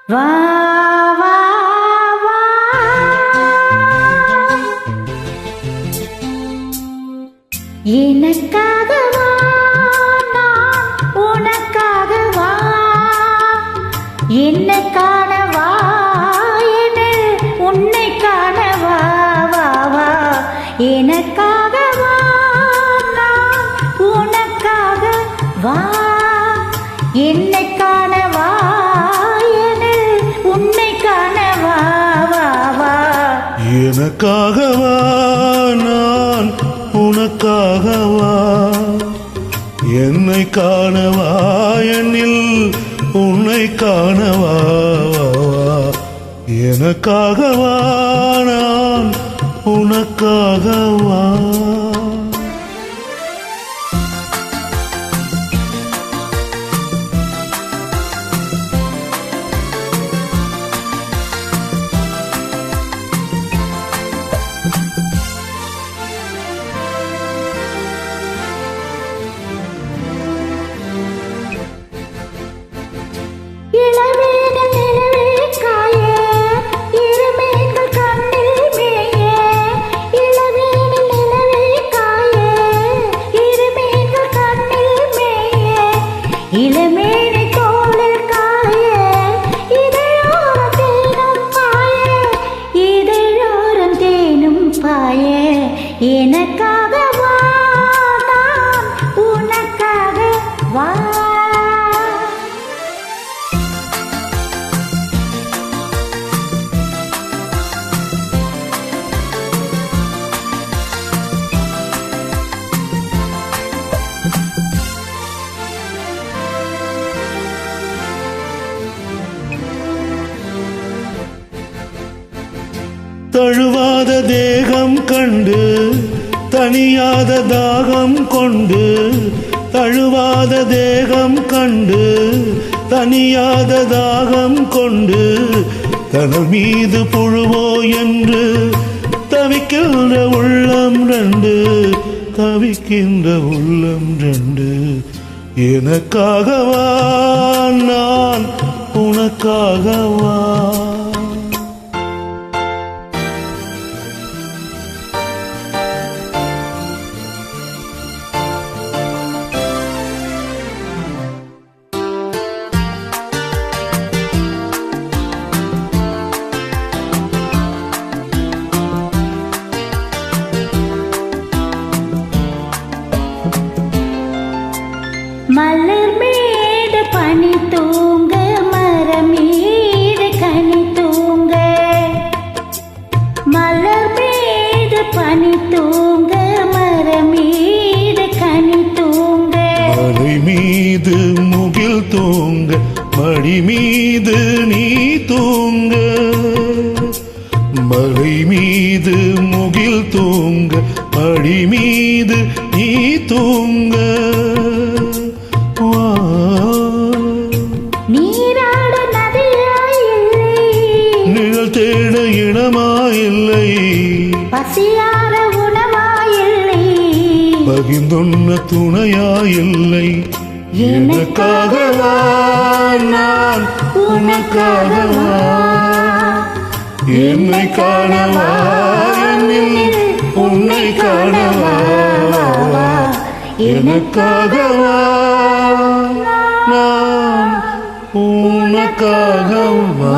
வா வா வா எனக்காக வா நான் உனக்காக வா என்னை காண வா என உன்னை காண வா வா வா எனக்காக வா நான் உனக்காக வா என்னை காண வா எனக்காக வா நான் உனக்காக வா என்னை காணவா என்னில் உன்னை காணவா எனக்காக வா நான் உனக்காக வா இளமேனி தோளில் காய இதழோரம் தேனும் பாய எனக்காக வா நான் உனக்காக வா தழுவாத தேகம் கண்டு தனியாத தாகம் கொண்டு தழுவாத தேகம் கண்டு தனியாத தாகம் கொண்டு தனல் மீது புழுவோ என்று தவிக்கின்ற உள்ளம் ரெண்டு தவிக்கின்ற உள்ளம் ரெண்டு எனக்காகவா நான் உனக்காகவா மலர் மீது பனி தூங்க மரம் மீது கனி தூங்க மலர் மீது பனி தூங்க மரம் மீது கனி தூங்க மலை மீது முகில் தூங்க மடி மீது நீ தூங்க மலை மீது முகில் தூங்க மடி மீது நீ தூங்க நீராட நதியாயில்லை நிழல் தேட இனமாயில்லை பசியார உணவாயில்லை பகிர்ந்துண்ண துணையாயில்லை எனக்காகவா நான் உனக்காகவா என்னை காணவா என்னில் உன்னை காணவா எனக்காகவா நான் உனக்காகவா